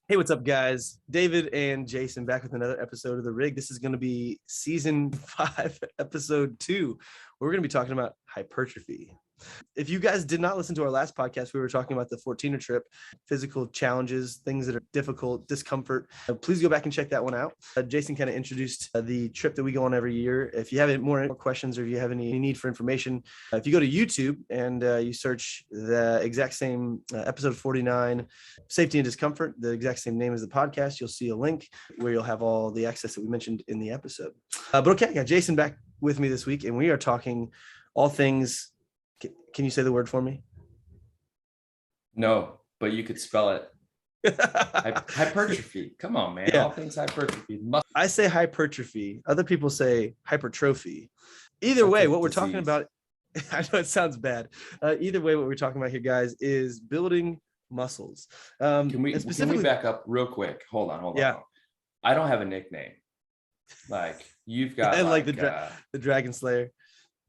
Hey, what's up, guys? David and Jason back with another episode of The Rig. This is going to be season 5, episode 2. We're going to be talking about hypertrophy. If you guys did not listen to our last podcast, we were talking about the 14er trip, physical challenges, things that are difficult, discomfort. Please go back and check that one out. Jason kind of introduced the trip that we go on every year. If you have any more questions or if you have any need for information, if you go to YouTube and you search the exact same episode 49, safety and discomfort, the exact same name as the podcast, you'll see a link where you'll have all the access that we mentioned in the episode. But okay, I got Jason back with me this week, and we are talking all things. Can you say the word for me? No, but you could spell it. Hypertrophy. Come on, man. Yeah. All things hypertrophy. I say hypertrophy. Other people say hypertrophy. Either way, what we're talking about, I know it sounds bad. Either way, what we're talking about here, guys, is building muscles. Can we back up real quick? Hold on. I don't have a nickname. Like you've got like the Dragon Slayer.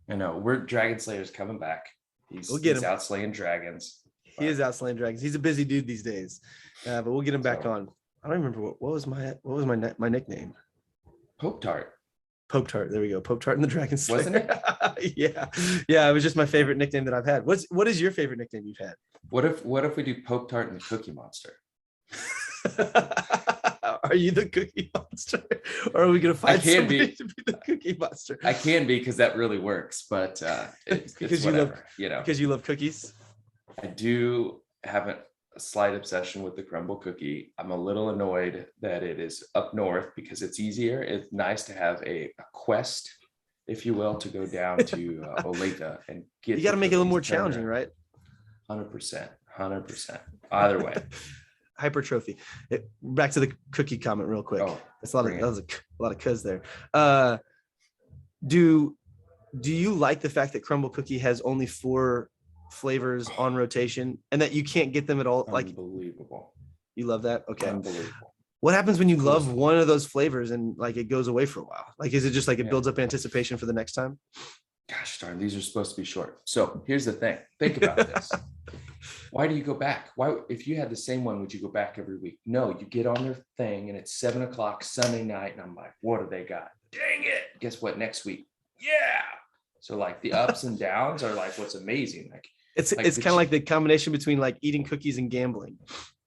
I know Dragon Slayer's coming back. He's out slaying dragons. He is out slaying dragons. He's a busy dude these days, but we'll get him back on. I don't remember what was my nickname. Pope Tart. Pope Tart. There we go. Pope Tart and the Dragon Slayer. Wasn't it? Yeah. It was just my favorite nickname that I've had. What is your favorite nickname you've had? What if we do Pope Tart and the Cookie Monster? Are you the Cookie Monster, or are we gonna find somebody to be the Cookie Monster? I can be, because that really works, but because you love cookies. I do have a slight obsession with the crumble cookie. I'm a little annoyed that it is up north because it's easier. It's nice to have a quest, if you will, to go down to Olathe and get. You got to make it a little more challenging, right? 100%. Either way. Hypertrophy. Back to the cookie comment real quick. That's that was a lot of cuz there. Do you like the fact that crumble cookie has only 4 flavors on rotation and that you can't get them at all? Unbelievable. You love that? Okay. Unbelievable. What happens when you love one of those flavors and like it goes away for a while? Like, is it just like it builds up anticipation for the next time? Gosh darn, these are supposed to be short. So here's the thing. Think about this. Why do you go back? Why, if you had the same one, would you go back every week? No, you get on their thing and it's 7:00 Sunday night. And I'm like, what do they got? Dang it. Guess what? Next week. Yeah. So like the ups and downs are like what's amazing. Like it's kind of like the combination between like eating cookies and gambling.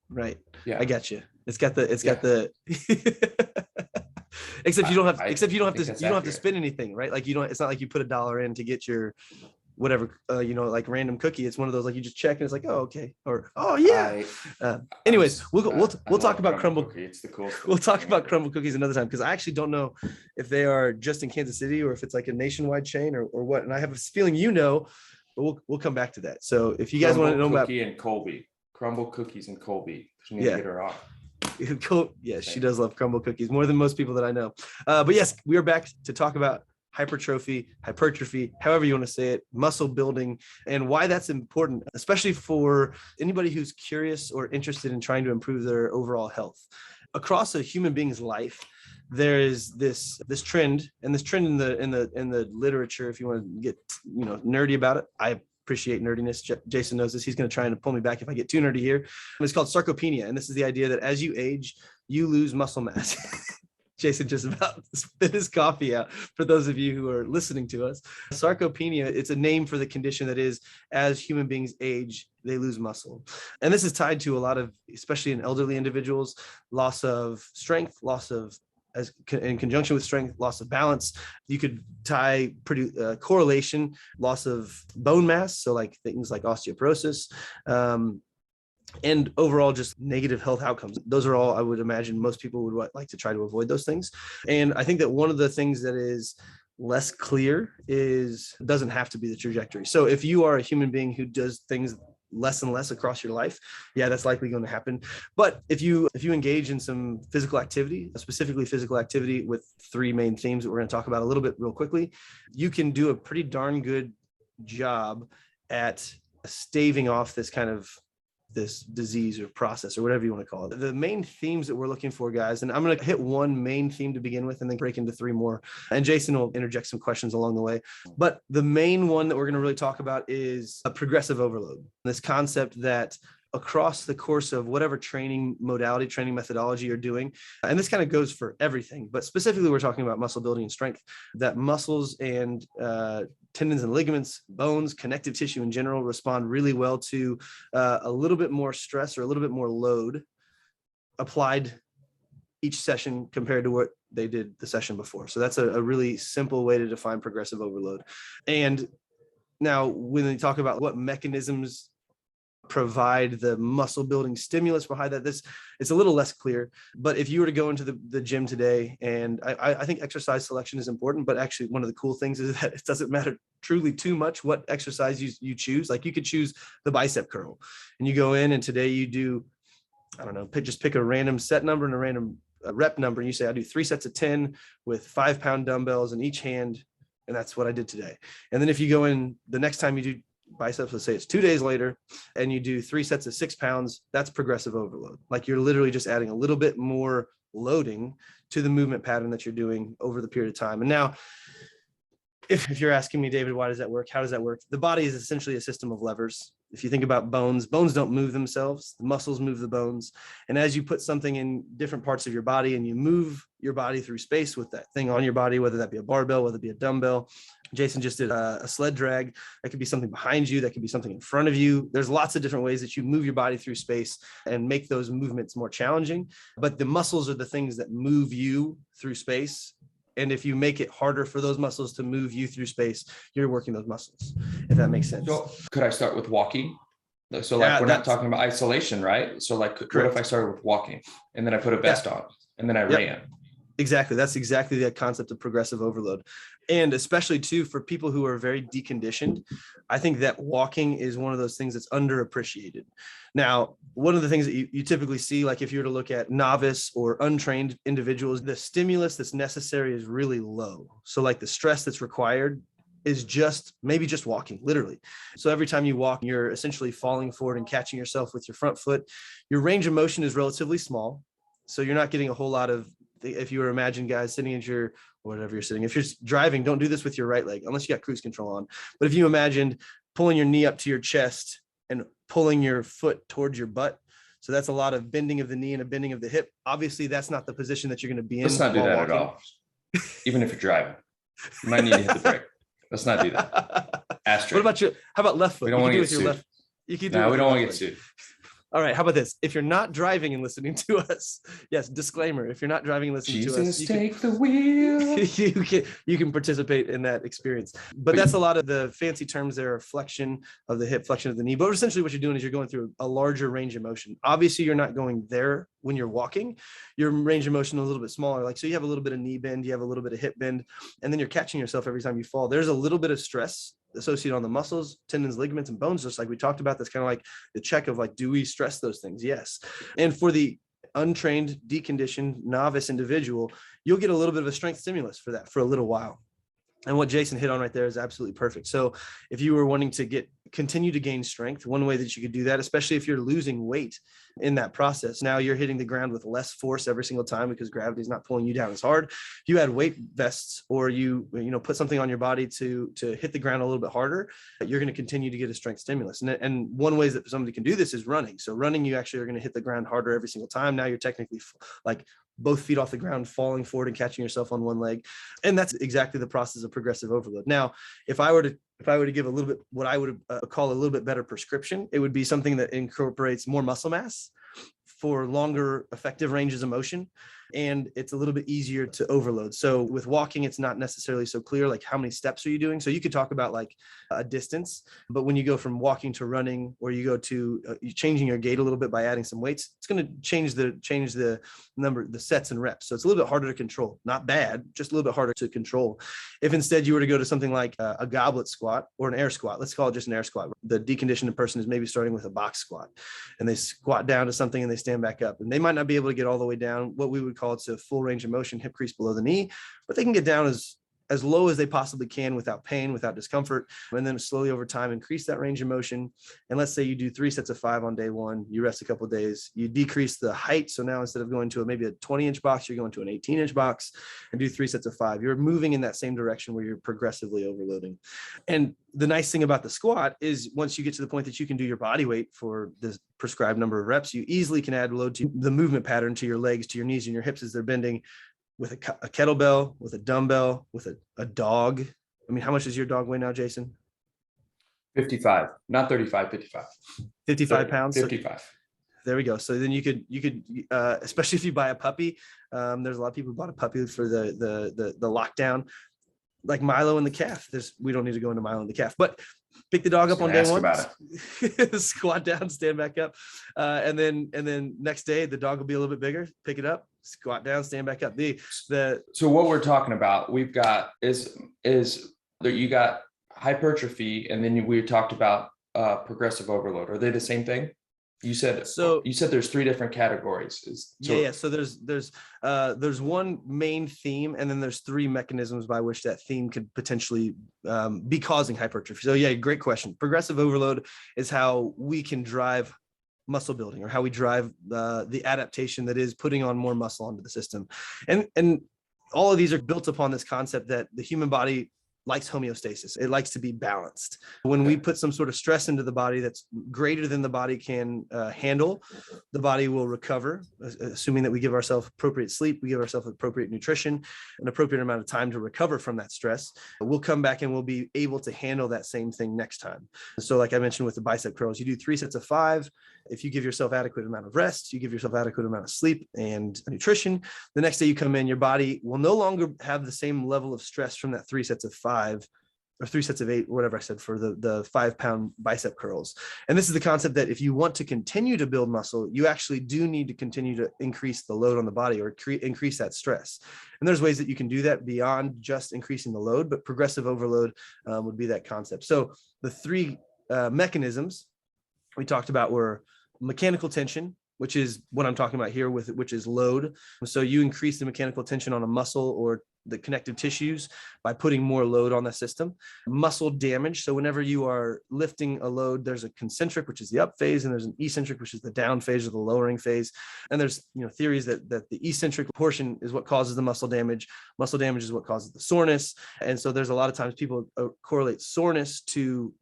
Right. Yeah. I got you. It's got the except you don't have to spend anything, right? Like it's not like you put $1 in to get your whatever, like random cookie. It's one of those, like you just check and it's like, oh, okay. Or, oh yeah. Anyways, we'll talk about crumble cookie. It's the coolest. We'll talk about crumble cookies another time, because I actually don't know if they are just in Kansas City or if it's like a nationwide chain or what. And I have a feeling, but we'll come back to that. So if you guys want to know about crumble cookies and Colby, get her on. Yes, she does love crumble cookies more than most people that I know. But yes, we are back to talk about hypertrophy, however you want to say it, muscle building, and why that's important, especially for anybody who's curious or interested in trying to improve their overall health. Across a human being's life, there is this trend, and this trend in the literature, if you want to get nerdy about it. I appreciate nerdiness. Jason knows this. He's going to try and pull me back if I get too nerdy here. It's called sarcopenia, and this is the idea that as you age, you lose muscle mass. Jason just about spit his coffee out for those of you who are listening to us. Sarcopenia, it's a name for the condition that is, as human beings age, they lose muscle. And this is tied to a lot of, especially in elderly individuals, loss of strength, in conjunction with strength, loss of balance. You could tie correlation, loss of bone mass, so like things like osteoporosis, and overall just negative health outcomes. Those are all, I would imagine most people would like to try to avoid those things. And I think that one of the things that is less clear doesn't have to be the trajectory. So if you are a human being who does things less and less across your life, that's likely going to happen. But if you engage in some physical activity, specifically physical activity with 3 main themes that we're going to talk about a little bit real quickly, you can do a pretty darn good job at staving off this disease or process or whatever you want to call it. The main themes that we're looking for, guys, and I'm going to hit one main theme to begin with and then break into 3 more. And Jason will interject some questions along the way. But the main one that we're going to really talk about is a progressive overload. This concept that across the course of whatever training modality, training methodology you're doing. And this kind of goes for everything, but specifically we're talking about muscle building and strength, that muscles and tendons and ligaments, bones, connective tissue in general respond really well to a little bit more stress or a little bit more load applied each session compared to what they did the session before. So that's a really simple way to define progressive overload. And now when we talk about what mechanisms provide the muscle building stimulus behind that, it's a little less clear. But if you were to go into the gym today, and I think exercise selection is important, but actually one of the cool things is that it doesn't matter truly too much what exercise you choose. Like you could choose the bicep curl and you go in and today you do, I don't know, just pick a random set number and a random rep number. And you say, I do 3 sets of 10 with 5-pound dumbbells in each hand. And that's what I did today. And then if you go in the next time you do biceps, let's say it's 2 days later, and you do 3 sets of 6 pounds, that's progressive overload. Like you're literally just adding a little bit more loading to the movement pattern that you're doing over the period of time. And now, if you're asking me, David, why does that work? How does that work? The body is essentially a system of levers. If you think about bones don't move themselves. The muscles move the bones. And as you put something in different parts of your body and you move your body through space with that thing on your body, whether that be a barbell, whether it be a dumbbell, Jason just did a sled drag. That could be something behind you. That could be something in front of you. There's lots of different ways that you move your body through space and make those movements more challenging. But the muscles are the things that move you through space. And if you make it harder for those muscles to move you through space, you're working those muscles, if that makes sense. So could I start with walking? So like we're not talking about isolation, right? So like what if I started with walking and then I put a vest on and then I ran? Exactly. That's exactly the concept of progressive overload. And especially too, for people who are very deconditioned, I think that walking is one of those things that's underappreciated. Now, one of the things that you typically see, like if you were to look at novice or untrained individuals, the stimulus that's necessary is really low. So like the stress that's required is maybe just walking, literally. So every time you walk, you're essentially falling forward and catching yourself with your front foot. Your range of motion is relatively small. So you're not getting a whole lot of, if you were imagine guys sitting in your, whatever you're sitting, if you're driving, don't do this with your right leg unless you got cruise control on. But if you imagined pulling your knee up to your chest and pulling your foot towards your butt, so that's a lot of bending of the knee and a bending of the hip. Obviously, that's not the position that you're going to be in. Let's not do that walking. At all. Even if you're driving, you might need to hit the brake. Let's not do that. Asterisk. What about how about left foot? We don't want to get sued. You can do we don't want to get sued. All right. How about this? If you're not driving and listening to us, yes, disclaimer. If you're not driving and listening to us, take the wheel. you can participate in that experience. But that's a lot of the fancy terms there are flexion of the hip, flexion of the knee. But essentially what you're doing is you're going through a larger range of motion. Obviously, you're not going there when you're walking. Your range of motion is a little bit smaller. Like, so you have a little bit of knee bend, you have a little bit of hip bend, and then you're catching yourself every time you fall. There's a little bit of stress associated on the muscles, tendons, ligaments, and bones, just like we talked about. That's kind of like the check of like, do we stress those things? Yes. And for the untrained, deconditioned, novice individual, you'll get a little bit of a strength stimulus for that for a little while. And what Jason hit on right there is absolutely perfect. So if you were wanting to continue to gain strength, one way that you could do that, especially if you're losing weight in that process, now you're hitting the ground with less force every single time because gravity is not pulling you down as hard. If you add weight vests or you put something on your body to hit the ground a little bit harder, you're going to continue to get a strength stimulus. And one way that somebody can do this is running. So running, you actually are going to hit the ground harder every single time. Now you're technically like both feet off the ground, falling forward and catching yourself on one leg. And that's exactly the process of progressive overload. Now, if I were to give a little bit, what I would call a little bit better prescription, it would be something that incorporates more muscle mass for longer effective ranges of motion. And it's a little bit easier to overload. So with walking, it's not necessarily so clear, like how many steps are you doing? So you could talk about like a distance, but when you go from walking to running, or you go to you changing your gait a little bit by adding some weights, it's going to change the number, the sets and reps. So it's a little bit harder to control, not bad, just a little bit harder to control. If instead you were to go to something like a goblet squat or an air squat, let's call it just an air squat. The deconditioned person is maybe starting with a box squat and they squat down to something and they stand back up, and they might not be able to get all the way down what we would call it's a full range of motion, hip crease below the knee, but they can get down as as low as they possibly can without pain, without discomfort, and then slowly over time increase that range of motion. And let's say you do 3 sets of 5 on day 1, you rest a couple of days, you decrease the height. So now instead of going to maybe a 20-inch box, you're going to an 18-inch box and do 3 sets of 5. You're moving in that same direction where you're progressively overloading. And the nice thing about the squat is once you get to the point that you can do your body weight for the prescribed number of reps, you easily can add load to the movement pattern, to your legs, to your knees and your hips as they're bending, with a kettlebell, with a dumbbell, with a dog. I mean, how much does your dog weigh now, Jason? 55, not 35, 55. 55 pounds. 55. So there we go. So then you could, especially if you buy a puppy, there's a lot of people who bought a puppy for the lockdown, like Milo and the calf. We don't need to go into Milo and the calf, but pick the dog up on day 1, squat down, stand back up. And then next day, the dog will be a little bit bigger, pick it up, squat down, stand back up. So what we're talking about, we've got is that you got hypertrophy, and then we talked about progressive overload. Are they the same thing? You said there's 3 different categories. So there's one main theme, and then there's 3 mechanisms by which that theme could potentially be causing hypertrophy. So yeah, great question. Progressive overload is how we can drive muscle building, or how we drive the adaptation that is putting on more muscle onto the system. And all of these are built upon this concept that the human body likes homeostasis. It likes to be balanced. When we put some sort of stress into the body that's greater than the body can handle, the body will recover, assuming that we give ourselves appropriate sleep, we give ourselves appropriate nutrition, an appropriate amount of time to recover from that stress. We'll come back and we'll be able to handle that same thing next time. So like I mentioned with the bicep curls, you do 3 sets of 5. If you give yourself adequate amount of rest, you give yourself adequate amount of sleep and nutrition, the next day you come in, your body will no longer have the same level of stress from that 3 sets of 5 or 3 sets of 8, or whatever I said for the 5-pound bicep curls. And this is the concept that if you want to continue to build muscle, you actually do need to continue to increase the load on the body, or increase that stress. And there's ways that you can do that beyond just increasing the load, but progressive overload would be that concept. So the 3 mechanisms we talked about were mechanical tension, which is what I'm talking about here, which is load. So you increase the mechanical tension on a muscle or the connective tissues by putting more load on the system. Muscle damage. So whenever you are lifting a load, there's a concentric, which is the up phase, and there's an eccentric, which is the down phase or the lowering phase. And there's theories that the eccentric portion is what causes the muscle damage. Muscle damage is what causes the soreness. And so there's a lot of times people correlate soreness to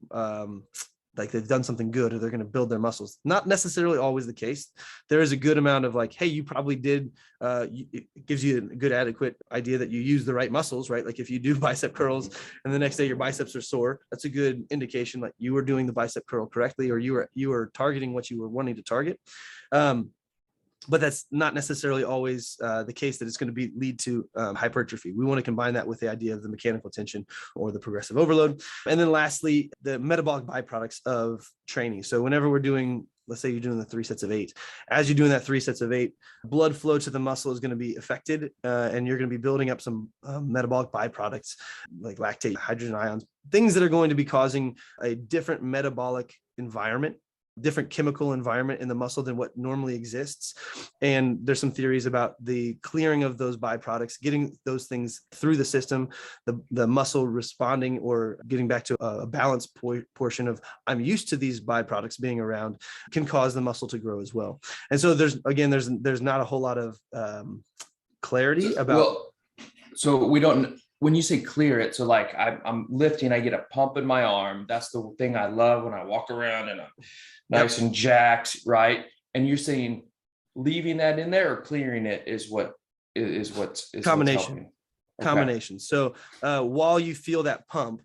like they've done something good, or they're going to build their muscles. Not necessarily always the case. There is a good amount of like, hey, you probably did, it gives you a good adequate idea that you use the right muscles, right? Like if you do bicep curls and the next day your biceps are sore, that's a good indication like you were doing the bicep curl correctly, or you were targeting what you were wanting to target. But that's not necessarily always the case that it's going to lead to hypertrophy. We want to combine that with the idea of the mechanical tension or the progressive overload. And then lastly, the metabolic byproducts of training. So whenever we're doing, let's say you're doing the 3 sets of 8, as you're doing that 3 sets of 8, blood flow to the muscle is going to be affected, and you're going to be building up some metabolic byproducts like lactate, hydrogen ions, things that are going to be causing a different metabolic environment, different chemical environment in the muscle than what normally exists. And there's some theories about the clearing of those byproducts, getting those things through the system, the muscle responding or getting back to a balanced portion of I'm used to these byproducts being around, can cause the muscle to grow as well. And so there's not a whole lot of clarity about. Well, so we don't, when you say clear it, so like I'm lifting, I get a pump in my arm. That's the thing I love when I walk around and I'm nice and jacked, right? And you're saying leaving that in there or clearing it is what's combination. Okay. Combination. So while you feel that pump,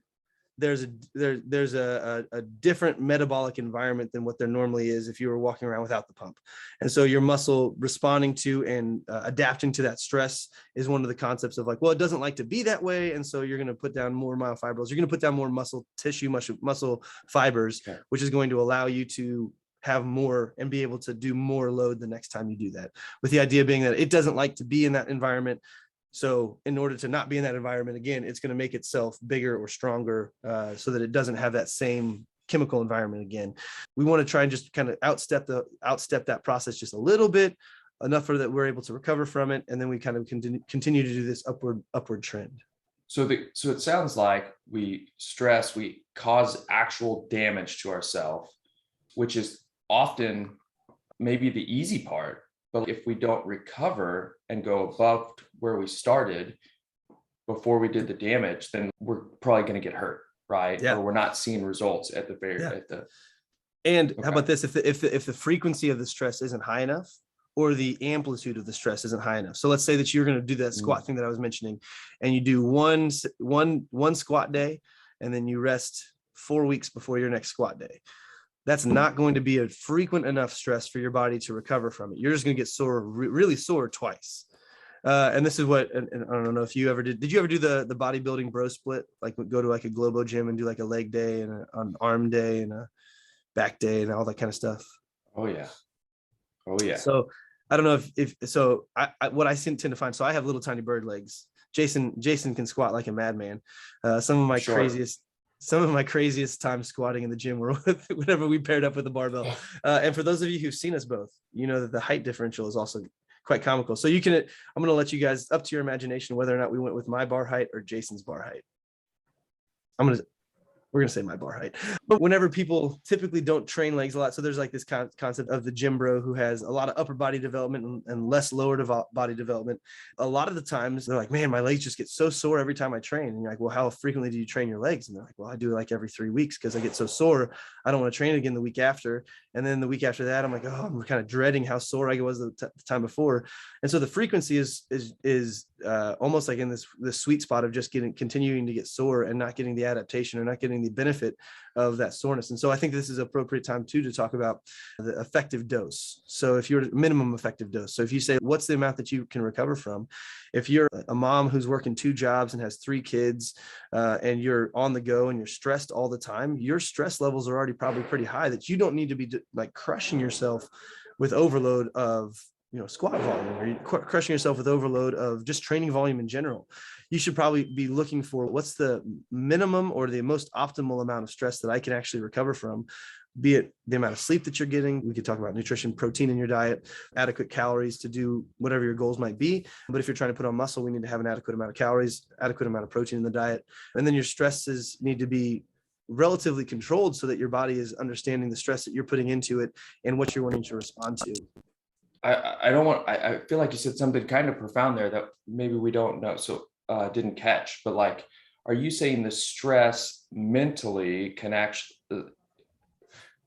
there's a different metabolic environment than what there normally is if you were walking around without the pump. And so your muscle responding to and adapting to that stress is one of the concepts of like, well, it doesn't like to be that way. And so you're going to put down more myofibrils. You're going to put down more muscle tissue, muscle fibers, okay, which is going to allow you to have more and be able to do more load the next time you do that, with the idea being that it doesn't like to be in that environment. So in order to not be in that environment again, it's going to make itself bigger or stronger so that it doesn't have that same chemical environment again. We want to try and just kind of outstep that process just a little bit, enough for that we're able to recover from it. And then we kind of continue to do this upward trend. So it sounds like we cause actual damage to ourselves, which is often maybe the easy part. But if we don't recover and go above where we started before we did the damage, then we're probably going to get hurt, right? Yeah. Or we're not seeing results at Yeah. the. And how Okay. about this? If the frequency of the stress isn't high enough, or the amplitude of the stress isn't high enough. So let's say that you're going to do that squat thing that I was mentioning, and you do one squat day, and then you rest 4 weeks before your next squat day. That's not going to be a frequent enough stress for your body to recover from it. You're just going to get sore, really sore twice. And this is what, and I don't know if you ever did you ever do the bodybuilding bro split? Like go to like a Globo gym and do like a leg day and an arm day and a back day and all that kind of stuff. Oh yeah. Oh yeah. So I don't know if so. What I tend to find. So I have little tiny bird legs. Jason can squat like a madman. Some of my craziest times squatting in the gym were whenever we paired up with the barbell. And for those of you who've seen us both, you know that the height differential is also quite comical. So I'm going to let you guys up to your imagination whether or not we went with my bar height or Jason's bar height. We're going to say my bar height. But whenever people typically don't train legs a lot, so there's like this concept of the gym bro who has a lot of upper body development and less lower body development. A lot of the times they're like, man, my legs just get so sore every time I train. And you're like, well, how frequently do you train your legs? And they're like, well, I do it like every 3 weeks because I get so sore. I don't want to train again the week after. And then the week after that, I'm like, oh, I'm kind of dreading how sore I was the time before. And so the frequency is almost like in this sweet spot of just continuing to get sore and not getting the adaptation or not getting the benefit of that soreness. And so I think this is appropriate time too to talk about the effective dose. So if you're minimum effective dose, so if you say, what's the amount that you can recover from? If you're a mom who's working 2 jobs and has 3 kids and you're on the go and you're stressed all the time, your stress levels are already probably pretty high that you don't need to be like crushing yourself with overload of squat volume, or you're crushing yourself with overload of just training volume in general. You should probably be looking for what's the minimum or the most optimal amount of stress that I can actually recover from, be it the amount of sleep that you're getting. We could talk about nutrition, protein in your diet, adequate calories to do whatever your goals might be. But if you're trying to put on muscle, we need to have an adequate amount of calories, adequate amount of protein in the diet. And then your stresses need to be relatively controlled so that your body is understanding the stress that you're putting into it and what you're wanting to respond to. I feel like you said something kind of profound there that maybe we don't know. So didn't catch, but like, are you saying the stress mentally can actually,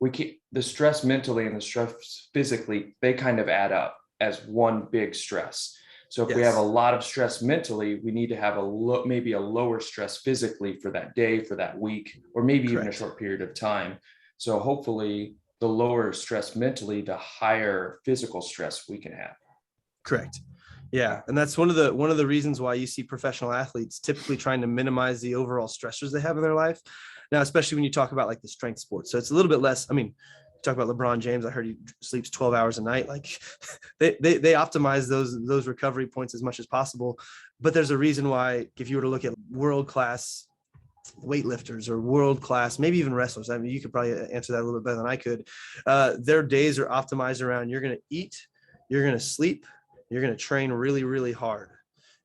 the stress mentally and the stress physically, they kind of add up as one big stress. So if we have a lot of stress mentally, we need to have maybe a lower stress physically for that day, for that week, or maybe even a short period of time. So hopefully the lower stress mentally, the higher physical stress we can have. Correct. Yeah. And that's one of the reasons why you see professional athletes typically trying to minimize the overall stressors they have in their life. Now, especially when you talk about like the strength sports. So it's a little bit less. I mean, talk about LeBron James. I heard he sleeps 12 hours a night. Like they optimize those recovery points as much as possible. But there's a reason why, if you were to look at world-class weightlifters or world-class, maybe even wrestlers, I mean, you could probably answer that a little bit better than I could. Their days are optimized around, you're going to eat, you're going to sleep, you're going to train really, really hard.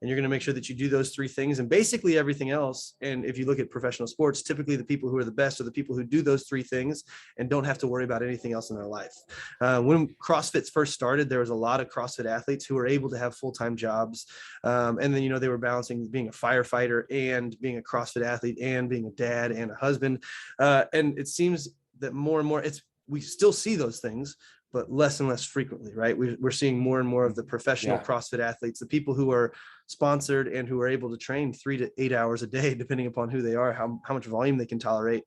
And you're going to make sure that you do those 3 things and basically everything else. And if you look at professional sports, typically the people who are the best are the people who do those 3 things and don't have to worry about anything else in their life. When CrossFit first started, there was a lot of CrossFit athletes who were able to have full-time jobs. And then, they were balancing being a firefighter and being a CrossFit athlete and being a dad and a husband. And it seems that more and more we still see those things, but less and less frequently, right? We're seeing more and more of the professional CrossFit athletes, the people who are sponsored and who are able to train 3 to 8 hours a day, depending upon who they are, how much volume they can tolerate.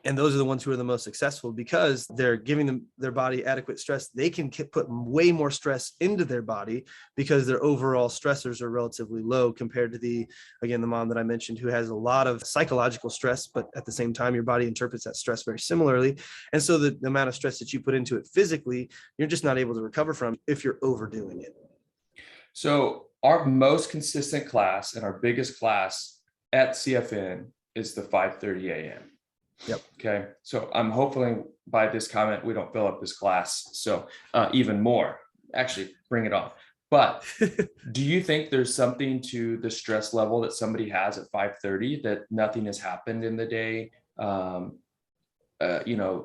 And those are the ones who are the most successful because they're giving their body adequate stress. They can put way more stress into their body because their overall stressors are relatively low compared to the mom that I mentioned who has a lot of psychological stress, but at the same time, your body interprets that stress very similarly. And so the amount of stress that you put into it physically, you're just not able to recover from if you're overdoing it. So our most consistent class and our biggest class at CFN is the 5:30 a.m. Yep. Okay. So I'm hoping by this comment, we don't fill up this class. So even more, actually bring it on. But do you think there's something to the stress level that somebody has at 5:30 that nothing has happened in the day?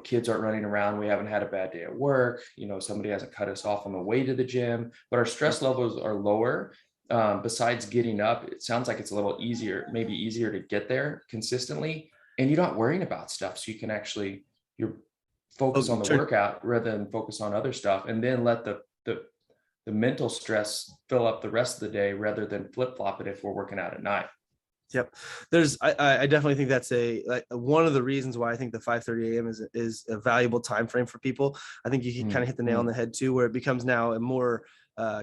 Kids aren't running around. We haven't had a bad day at work. Somebody hasn't cut us off on the way to the gym, but our stress levels are lower. Besides getting up, it sounds like it's a little easier, maybe easier to get there consistently. And you're not worrying about stuff. So you can actually, you're focus on the workout rather than focus on other stuff, and then let the mental stress fill up the rest of the day rather than flip flop it if we're working out at night. Yep. I definitely think that's one of the reasons why I think the 5:30 a.m. is a valuable time frame for people. I think you can kind of hit the nail on the head too, where it becomes now a more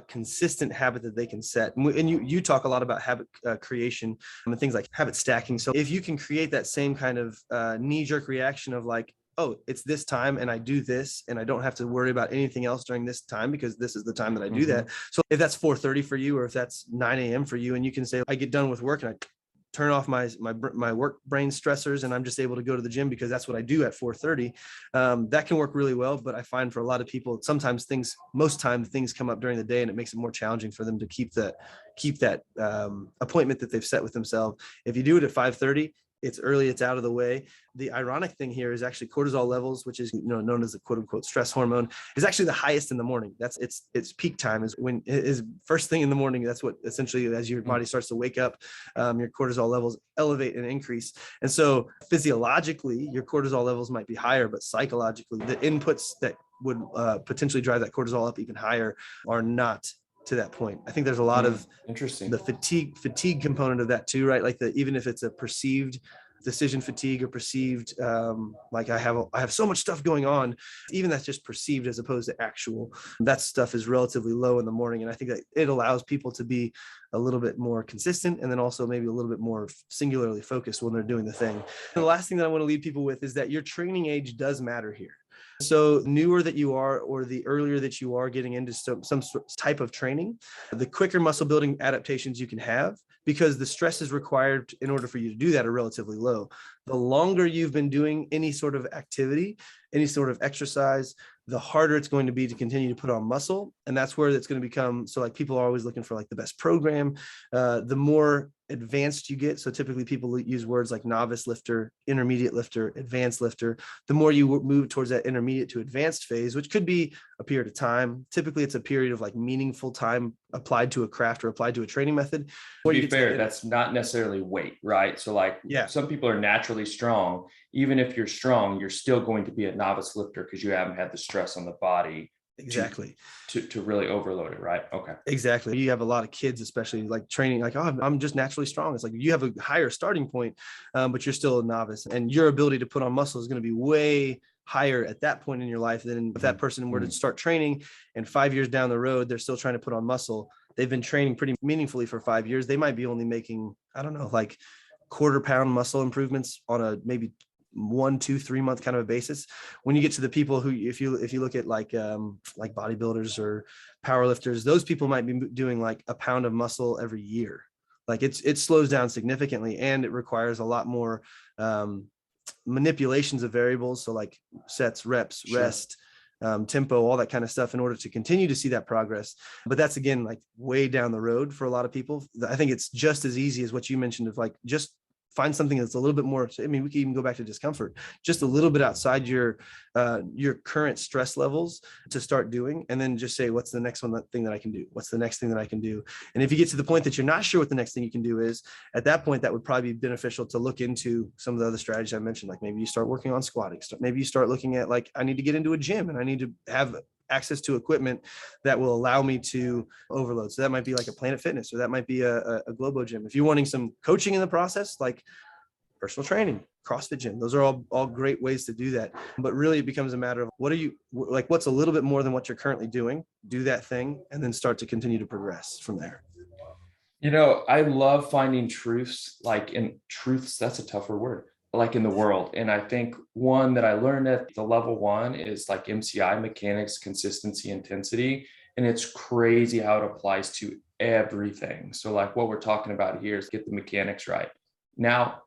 consistent habit that they can set. And you talk a lot about habit creation and things like habit stacking. So if you can create that same kind of knee-jerk reaction of like, oh, it's this time and I do this and I don't have to worry about anything else during this time because this is the time that I do that. So if that's 4:30 for you, or if that's 9 a.m. for you, and you can say, I get done with work and I turn off my work brain stressors and I'm just able to go to the gym because that's what I do at 4:30. That can work really well. But I find for a lot of people, most times things come up during the day and it makes it more challenging for them to keep that appointment that they've set with themselves. If you do it at 5:30, it's early, it's out of the way. The ironic thing here is actually cortisol levels, which is known as the quote unquote stress hormone, is actually the highest in the morning. That's its peak time is when it is first thing in the morning. That's what essentially, as your body starts to wake up, your cortisol levels elevate and increase. And so physiologically, your cortisol levels might be higher, but psychologically, the inputs that would potentially drive that cortisol up even higher are not to that point. I think there's a lot of interesting, the fatigue component of that too, right? Like even if it's a perceived decision fatigue or perceived like I have so much stuff going on, even that's just perceived as opposed to actual, that stuff is relatively low in the morning. And I think that it allows people to be a little bit more consistent and then also maybe a little bit more singularly focused when they're doing the thing. And the last thing that I want to leave people with is that your training age does matter here. So newer that you are, or the earlier that you are getting into some type of training, the quicker muscle building adaptations you can have, because the stresses required in order for you to do that are relatively low. The longer you've been doing any sort of activity, any sort of exercise, the harder it's going to be to continue to put on muscle. And that's where it's going to become, so like people are always looking for like the best program, the more advanced you get. So typically people use words like novice lifter, intermediate lifter, advanced lifter. The more you move towards that intermediate to advanced phase, which could be a period of time. Typically it's a period of like meaningful time applied to a craft or applied to a training method. To be fair, that's not necessarily weight, right? So like some people are naturally strong. Even if you're strong, you're still going to be a novice lifter because you haven't had the stress on the body. Exactly. To really overload it, right? Okay. Exactly. You have a lot of kids, especially like training, like, oh, I'm just naturally strong. It's like you have a higher starting point, but you're still a novice, and your ability to put on muscle is going to be way higher at that point in your life than if that person were to start training and 5 years down the road, they're still trying to put on muscle. They've been training pretty meaningfully for 5 years. They might be only making, I don't know, like quarter pound muscle improvements on a maybe 1, 2, 3 month kind of a basis. When you get to the people who, if you look at like bodybuilders or powerlifters, those people might be doing like a pound of muscle every year. Like it slows down significantly, and it requires a lot more manipulations of variables. So like sets, reps, rest, tempo, all that kind of stuff in order to continue to see that progress. But that's again, like way down the road for a lot of people. I think it's just as easy as what you mentioned of like, just find something that's a little bit more. I mean, we can even go back to discomfort, just a little bit outside your current stress levels to start doing, and then just say, what's the next thing that I can do? What's the next thing that I can do? And if you get to the point that you're not sure what the next thing you can do is, at that point, that would probably be beneficial to look into some of the other strategies I mentioned. Like maybe you start working on squatting. Maybe you start looking at like, I need to get into a gym and I need to have access to equipment that will allow me to overload. So that might be like a Planet Fitness, or that might be a Globo gym. If you're wanting some coaching in the process, like personal training, CrossFit gym, those are all great ways to do that. But really it becomes a matter of what's a little bit more than what you're currently doing, do that thing, and then start to continue to progress from there. I love finding truths, that's a tougher word, like in the world. And I think one that I learned at the level 1 is like MCI, mechanics, consistency, intensity. And it's crazy how it applies to everything. So like what we're talking about here is get the mechanics right. Now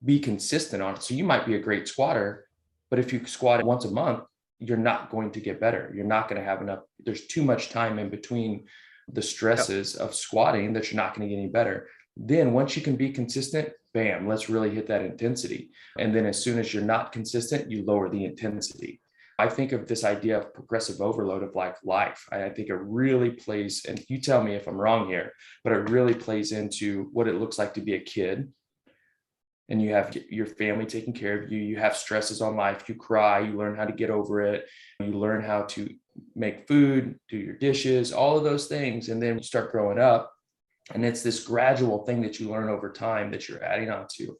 be consistent on it. So you might be a great squatter, but if you squat once a month, you're not going to get better. You're not going to have enough. There's too much time in between the stresses of squatting that you're not going to get any better. Then once you can be consistent, bam, let's really hit that intensity. And then as soon as you're not consistent, you lower the intensity. I think of this idea of progressive overload of life. I think it really plays, and you tell me if I'm wrong here, but it really plays into what it looks like to be a kid. And you have your family taking care of you. You have stresses on life. You cry, you learn how to get over it. You learn how to make food, do your dishes, all of those things. And then you start growing up. And it's this gradual thing that you learn over time that you're adding on to.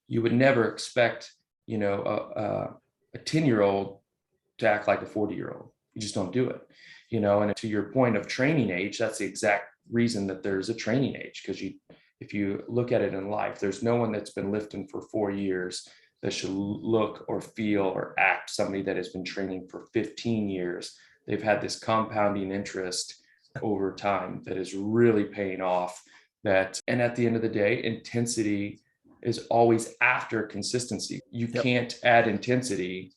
You would never expect, a 10-year-old to act like a 40-year-old. You just don't do it, and to your point of training age, that's the exact reason that there's a training age. Because if you look at it in life, there's no one that's been lifting for 4 years that should look or feel or act somebody that has been training for 15 years. They've had this compounding interest over time that is really paying off. And at the end of the day, intensity is always after consistency. You can't add intensity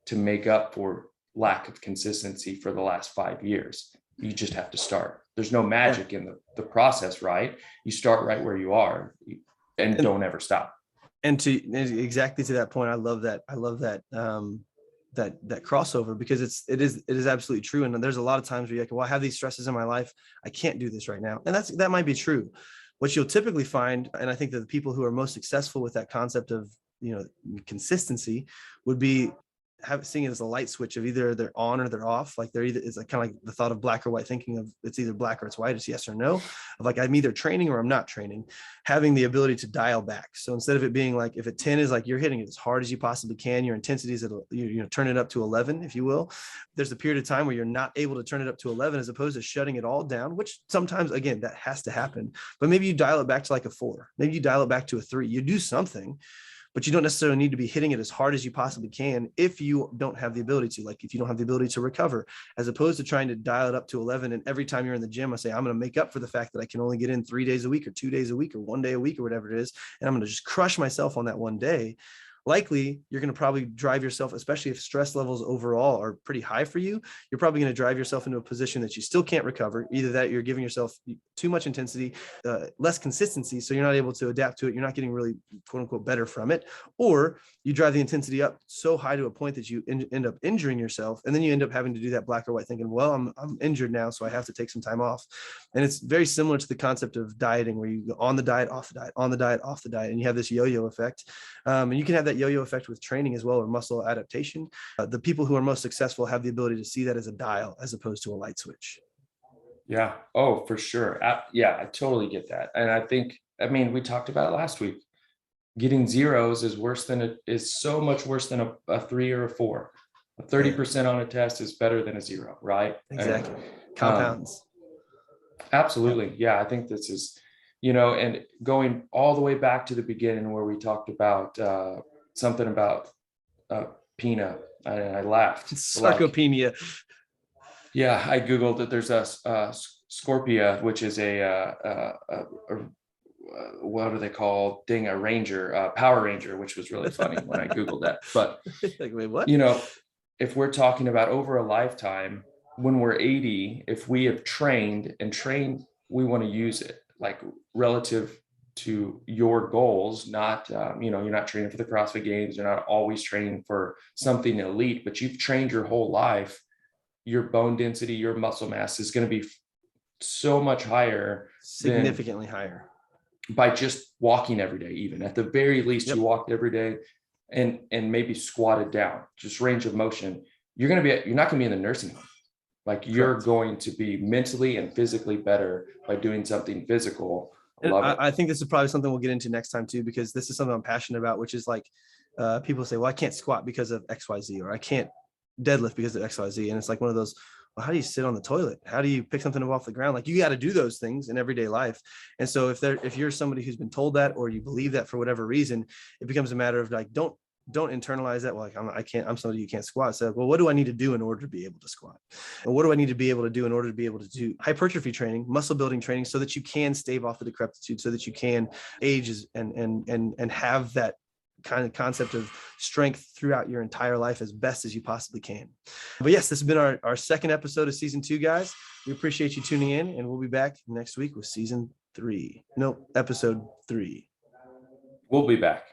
to make up for lack of consistency for the last 5 years. You just have to start. There's no magic in the process, right? You start right where you are and don't ever stop. And exactly to that point, I love that. That crossover, because it is absolutely true. And there's a lot of times where you're like, well, I have these stresses in my life, I can't do this right now. And that might be true. What you'll typically find, and I think that the people who are most successful with that concept of, consistency would be seeing it as a light switch of either they're on or they're off. Like it's like kind of like the thought of black or white thinking of it's either black or it's white, it's yes or no, of like I'm either training or I'm not training, having the ability to dial back. So instead of it being like, if at 10 is like you're hitting it as hard as you possibly can, your intensity is turn it up to 11, if you will. There's a period of time where you're not able to turn it up to 11 as opposed to shutting it all down, which sometimes, again, that has to happen. But maybe you dial it back to like a 4, maybe you dial it back to a 3, you do something. But you don't necessarily need to be hitting it as hard as you possibly can if you don't have the ability to, like if you don't have the ability to recover, as opposed to trying to dial it up to 11. And every time you're in the gym, I say, I'm going to make up for the fact that I can only get in 3 days a week or 2 days a week or 1 day a week or whatever it is. And I'm going to just crush myself on that one day. Likely, you're going to probably drive yourself, especially if stress levels overall are pretty high for you, you're probably going to drive yourself into a position that you still can't recover. Either that you're giving yourself too much intensity, less consistency, so you're not able to adapt to it. You're not getting really, quote unquote, better from it. Or you drive the intensity up so high to a point that you end up injuring yourself. And then you end up having to do that black or white thinking, well, I'm injured now, so I have to take some time off. And it's very similar to the concept of dieting, where you go on the diet, off the diet, on the diet, off the diet, and you have this yo-yo effect. And you can have that yo-yo effect with training as well, or muscle adaptation. The people who are most successful have the ability to see that as a dial as opposed to a light switch. Yeah. Oh, for sure. I totally get that. And we talked about it last week. Getting zeros is so much worse than a 3 or a 4. A 30% on a test is better than a 0, right? Exactly. Compounds. Absolutely. Yeah. I think this is, and going all the way back to the beginning where we talked about something about peanut, and I laughed. Sarcopenia. Yeah, I Googled that there's a Scorpia, which is what are they called? A Ranger, Power Ranger, which was really funny when I Googled that. But, like, wait, what? If we're talking about over a lifetime, when we're 80, if we have trained, we want to use it like relative to your goals, not, you're not training for the CrossFit Games. You're not always training for something elite, but you've trained your whole life. Your bone density, your muscle mass is going to be so much higher, significantly higher, by just walking every day. Even at the very least, you walked every day and maybe squatted down, just range of motion. You're not going to be in the nursing home. Like, you're going to be mentally and physically better by doing something physical. I think this is probably something we'll get into next time too, because this is something I'm passionate about, which is like people say, well, I can't squat because of XYZ, or I can't deadlift because of XYZ. And it's like one of those, well, how do you sit on the toilet? How do you pick something up off the ground? Like, you got to do those things in everyday life. And so if you're somebody who's been told that, or you believe that for whatever reason, it becomes a matter of like, don't internalize that. Well, like, I'm somebody who can't squat. So, well, what do I need to do in order to be able to squat? And what do I need to be able to do in order to be able to do hypertrophy training, muscle building training, so that you can stave off the decrepitude, so that you can age and have that kind of concept of strength throughout your entire life as best as you possibly can. But yes, this has been our second episode of season 2, guys. We appreciate you tuning in, and we'll be back next week with season 3. No, episode 3. We'll be back.